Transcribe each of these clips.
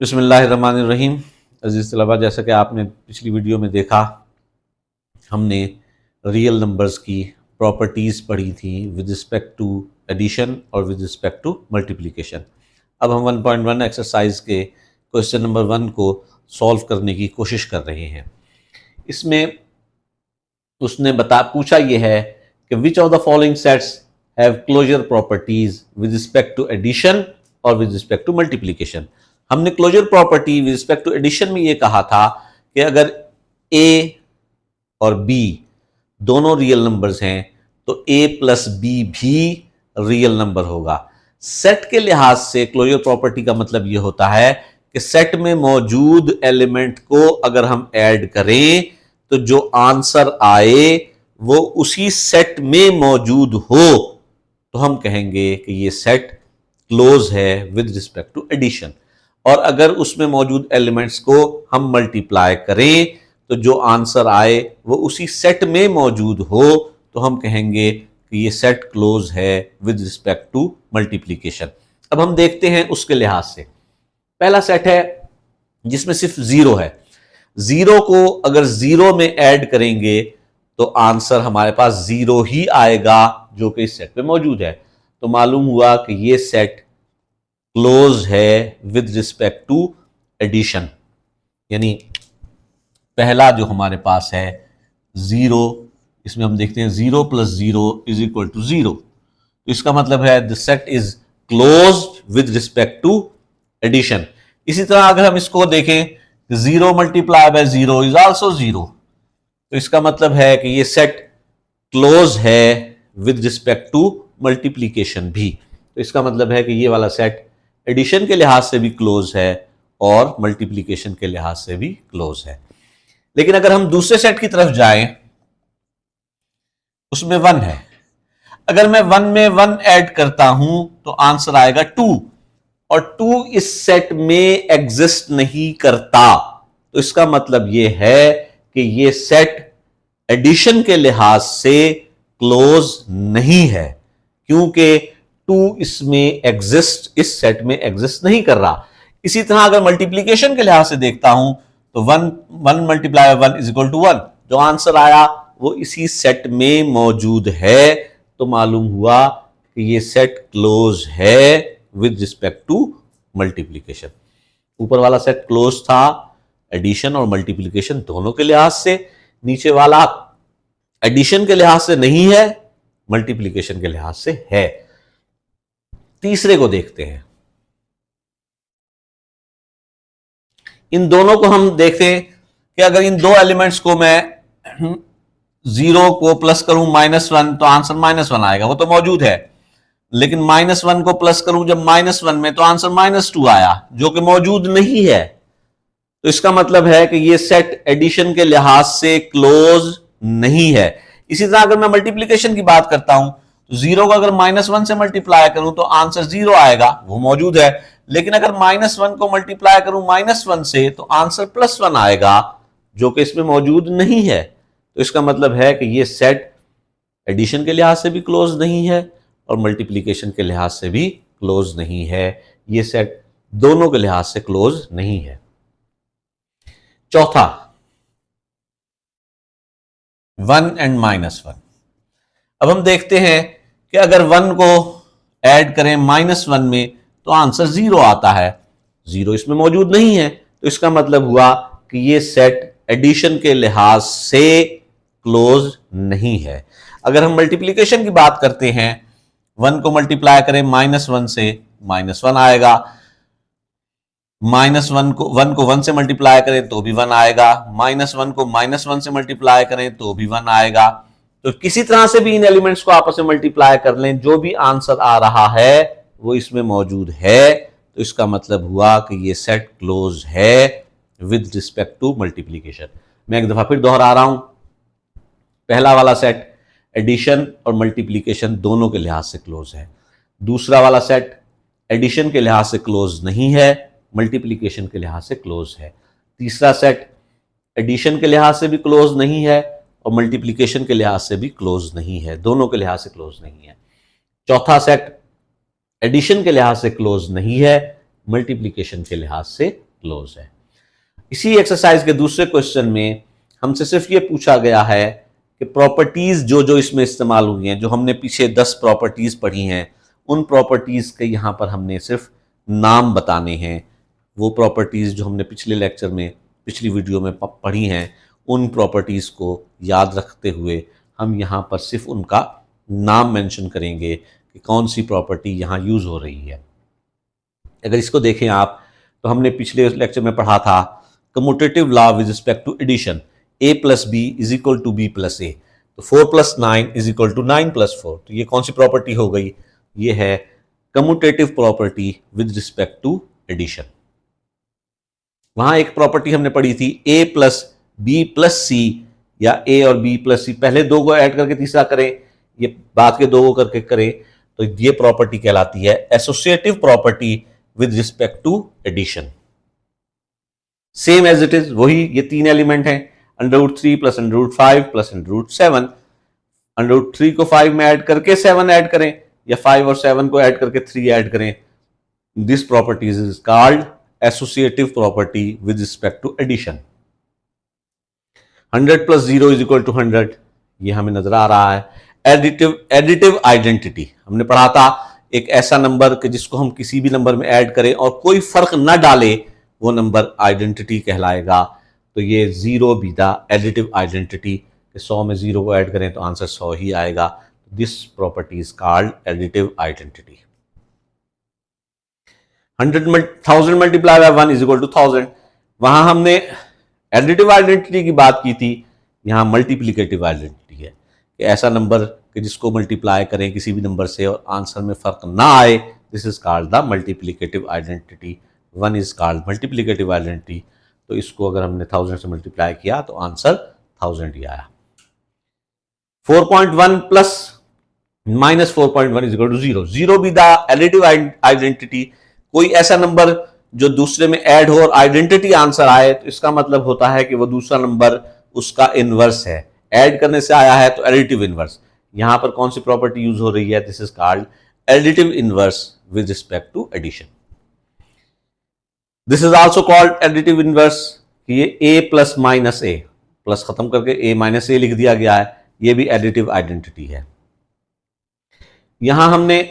बिस्मिल्लाहिर्रहमानिर्रहीम। अजीज़ तलबा, जैसा कि आपने पिछली वीडियो में देखा, हमने रियल नंबर्स की प्रॉपर्टीज़ पढ़ी थी विद रिस्पेक्ट टू एडिशन और विद रिस्पेक्ट टू मल्टीप्लिकेशन। अब हम 1.1 एक्सरसाइज के क्वेश्चन नंबर 1 को सॉल्व करने की कोशिश कर रहे हैं। इसमें उसने पूछा यह है कि which of the following sets have closure properties with respect to addition और विद रिस्पेक्ट टू मल्टीप्लिकेशन। हमने closure property with respect to addition में यह कहा था कि अगर a और b दोनों रियल नंबर्स हैं तो a प्लस b भी रियल नंबर होगा। सेट के लिहाज से क्लोजर प्रॉपर्टी का मतलब यह होता है कि सेट में मौजूद एलिमेंट को अगर हम ऐड करें तो जो आंसर आए वो उसी सेट में मौजूद हो तो हम कहेंगे कि ये सेट क्लोज है विद रिस्पेक्ट टू एडिशन। और अगर उसमें मौजूद एलिमेंट्स को हम मल्टीप्लाई करें तो जो आंसर आए वो उसी सेट में मौजूद हो तो हम कहेंगे कि ये सेट क्लोज है विद रिस्पेक्ट टू मल्टीप्लिकेशन। अब हम देखते हैं उसके लिहाज से। पहला सेट है जिसमें सिर्फ जीरो है। जीरो को अगर जीरो में ऐड करेंगे तो आंसर हमारे पास जीरो ही आएगा जो कि इस सेट में मौजूद है। तो मालूम हुआ कि ये सेट क्लोज है विद रिस्पेक्ट टू एडिशन। यानी पहला जो हमारे पास है जीरो, इसमें हम देखते हैं zero plus zero is equal to zero, तो इसका मतलब है the set is close with respect to addition. इसी तरह अगर हम इसको देखें, zero multiply by zero is also zero, तो इसका मतलब है कि ये सेट क्लोज है विद रिस्पेक्ट टू मल्टीप्लिकेशन भी। तो इसका मतलब है कि ये वाला सेट एडिशन के लिहाज से भी क्लोज है और मल्टीप्लिकेशन के लिहाज से भी क्लोज है। लेकिन अगर हम दूसरे सेट की तरफ जाएं, उसमें वन है। अगर मैं वन में वन ऐड करता हूं तो आंसर आएगा टू, और टू इस सेट में एग्जिस्ट नहीं करता। तो इसका मतलब यह है कि यह सेट एडिशन के लिहाज से क्लोज नहीं है, क्योंकि टू इसमें एग्जिस्ट, इस सेट में एग्जिस्ट नहीं कर रहा। इसी तरह अगर मल्टीप्लिकेशन के लिहाज से देखता हूं तो one multiply one is equal to one, जो आंसर आया वो इसी सेट में मौजूद है। तो मालूम हुआ कि ये सेट क्लोज है विद रिस्पेक्ट टू मल्टीप्लिकेशन। ऊपर वाला सेट क्लोज था एडिशन और मल्टीप्लिकेशन दोनों के लिहाज से, नीचे वाला एडिशन के लिहाज से नहीं है, मल्टीप्लिकेशन के लिहाज से है। तीसरे को देखते हैं। इन दोनों को हम देखें कि अगर इन दो एलिमेंट्स को मैं जीरो को प्लस करूं माइनस वन तो आंसर माइनस वन आएगा, वो तो मौजूद है। लेकिन माइनस वन को प्लस करूं जब माइनस वन में तो आंसर माइनस टू आया जो कि मौजूद नहीं है। तो इसका मतलब है कि ये सेट एडिशन के लिहाज से क्लोज नहीं है। इसी तरह अगर मैं मल्टीप्लिकेशन की बात करता हूं तो जीरो को अगर माइनस वन से मल्टीप्लाई करूं तो आंसर जीरो आएगा, वो मौजूद है। लेकिन अगर माइनस वन को मल्टीप्लाई करूं माइनस वन से तो आंसर प्लस वन आएगा जो कि इसमें मौजूद नहीं है। तो इसका मतलब है कि ये सेट एडिशन के लिहाज से भी क्लोज नहीं है और मल्टीप्लिकेशन के लिहाज से भी क्लोज नहीं है। ये सेट दोनों के लिहाज से क्लोज नहीं है। चौथा, वन एंड माइनस वन। अब हम देखते हैं कि अगर वन को ऐड करें माइनस वन में तो आंसर जीरो आता है। जीरो इसमें मौजूद नहीं है, तो इसका मतलब हुआ कि ये सेट एडिशन के लिहाज से क्लोज नहीं है। अगर हम मल्टीप्लिकेशन की बात करते हैं, वन को मल्टीप्लाई करें माइनस वन से, माइनस वन आएगा। माइनस वन को वन से मल्टीप्लाई करें तो भी वन आएगा। माइनस वन को माइनस वन से मल्टीप्लाई करें तो भी वन आएगा। तो किसी तरह से भी इन एलिमेंट्स को आपस में मल्टीप्लाई कर लें, जो भी आंसर आ रहा है वो इसमें मौजूद है। तो इसका मतलब हुआ कि ये सेट क्लोज है विद रिस्पेक्ट टू मल्टीप्लिकेशन। मैं एक दफा फिर दोहरा रहा हूं, पहला वाला सेट एडिशन और मल्टीप्लिकेशन दोनों के लिहाज से क्लोज है। दूसरा वाला सेट एडिशन के लिहाज से क्लोज नहीं है, मल्टीप्लिकेशन के लिहाज से क्लोज है। तीसरा सेट एडिशन के लिहाज से भी क्लोज नहीं है और मल्टीप्लिकेशन के लिहाज से भी क्लोज नहीं है, दोनों के लिहाज से क्लोज नहीं है। चौथा सेट एडिशन के लिहाज से क्लोज नहीं है, मल्टीप्लिकेशन के लिहाज से क्लोज है। इसी एक्सरसाइज के दूसरे क्वेश्चन में हमसे सिर्फ ये पूछा गया है कि प्रॉपर्टीज जो जो इसमें इस्तेमाल हुई हैं, जो हमने पीछे 10 प्रॉपर्टीज पढ़ी हैं, उन प्रॉपर्टीज के यहाँ पर हमने सिर्फ नाम बताने हैं। वो प्रॉपर्टीज जो हमने पिछले लेक्चर में, पिछली वीडियो में पढ़ी हैं, उन प्रॉपर्टीज को याद रखते हुए हम यहाँ पर सिर्फ उनका नाम मेंशन करेंगे कि कौन सी प्रॉपर्टी यहाँ यूज हो रही है। अगर इसको देखें आप, तो हमने पिछले लेक्चर में पढ़ा था commutative law with respect to addition, a plus B is equal to B plus A, तो 4 plus 9 is equal to 9 plus 4। तो ये कौन सी प्रॉपर्टी हो गई? ये है commutative property with respect to addition. वहां एक प्रॉपर्टी हमने पढ़ी थी a plus b plus c, या a और b प्लस सी, पहले दो को ऐड करके तीसरा करें, ये बाद के दो को करके करें, तो ये प्रॉपर्टी कहलाती है associative property with respect to addition. Same as it is, वही ये तीन एलिमेंट हैं, √3 प्लस √5 प्लस √7। √3 को 5 में ऐड करके 7 ऐड करें, या 5 और 7 को ऐड करके 3 ऐड करें। This property is called associative property with respect to addition. 100 plus 0 is equal to 100, ये हमें नजर आ रहा है। एडिटिव आइडेंटिटी हमने पढ़ा था, एक ऐसा नंबर कि जिसको हम किसी भी नंबर में ऐड करें और कोई फर्क ना डाले, वो नंबर आइडेंटिटी कहलाएगा। तो ये 0 भी द एडिटिव आइडेंटिटी, 100 में 0 को ऐड करें तो आंसर 100 ही आएगा। This property is called additive identity. 1000 multiply by 1 is equal to 1000, वहां हमने एडिटिव आइडेंटिटी की बात की थी, यहां मल्टीप्लिकेटिव आइडेंटिटी है कि ऐसा नंबर कि जिसको मल्टीप्लाई करें किसी भी नंबर से और आंसर में फर्क ना आए, this is called the multiplicative identity. 1 is called multiplicative identity. तो इसको अगर हमने 1000 से मल्टीप्लाई किया तो आंसर 1000 ही आया। 4.1 plus minus 4.1 is equal to 0, 0 भी द एडिटिव आइडेंटिटी। कोई ऐसा नंबर जो दूसरे में ऐड हो और आइडेंटिटी आंसर आए, तो इसका मतलब होता है कि वो दूसरा नंबर उसका इनवर्स है, ऐड करने से आया है तो एडिटिव इनवर्स। यहां पर कौन सी प्रॉपर्टी यूज हो रही है? This is called additive inverse with respect to addition. This is also called additive inverse, ये a plus minus a, plus खत्म करके a माइनस ए लिख दिया गया है, ये भी एडिटिव आइडेंटिटी है। यहां हमने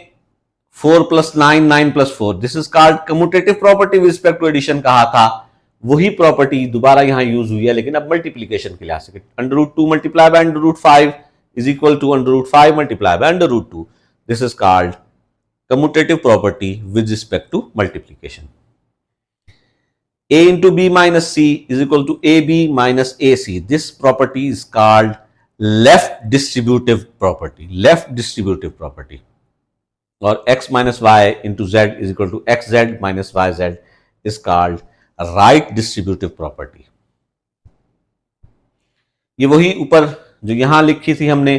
4 plus 9, 9 plus 4, this is called commutative property with respect to addition कहा था। वही प्रॉपर्टी दोबारा यहां यूज हुई है, लेकिन अब मल्टीप्लीकेशन के लिहाज से। √2 multiply by √5 is equal to √5 multiplied by √2. This is called commutative property with respect to multiplication. A into B minus C is equal to AB minus AC. This property is called left distributive property. Left distributive property. Or x minus y into z is equal to xz minus yz is called right distributive property. ये वही ऊपर जो यहां लिखी थी हमने,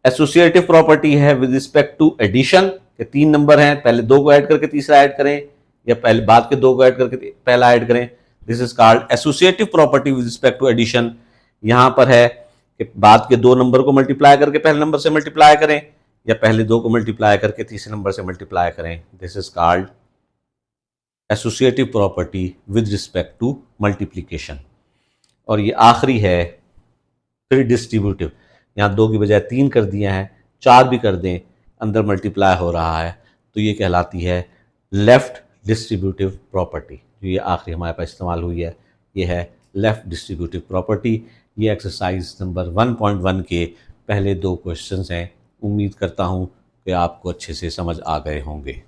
associative property है with respect to addition, के 3 नंबर हैं, पहले 2 को ऐड करके तीसरा ऐड करें, या पहले बाद के 2 को ऐड करके पहला ऐड करें। This is called associative property with respect to addition. यहां पर है कि बाद के 2 नंबर को मल्टीप्लाई करके पहले नंबर से मल्टीप्लाई करें, या पहले 2 को मल्टीप्लाई करके तीसरे नंबर से मल्टीप्लाई करें। This is called associative property with respect to multiplication. और ये आखिरी है फिर डिस्ट्रीब्यूटिव, यहाँ 2 की बजाय 3 कर दिया है, 4 भी कर दें, अंदर मल्टीप्लाई हो रहा है, तो ये कहलाती है लेफ्ट डिस्ट्रीब्यूटिव प्रॉपर्टी। जो ये आखिरी हमारे पास इस्तेमाल हुई है, ये है लेफ्ट डिस्ट्रीब्यूटिव प्रॉपर्टी। ये एक्सरसाइज नंबर 1.1 के पहले 2 क्वेश्चंस हैं। उम्मीद करता हूँ कि आपको अच्छे से समझ आ गए होंगे।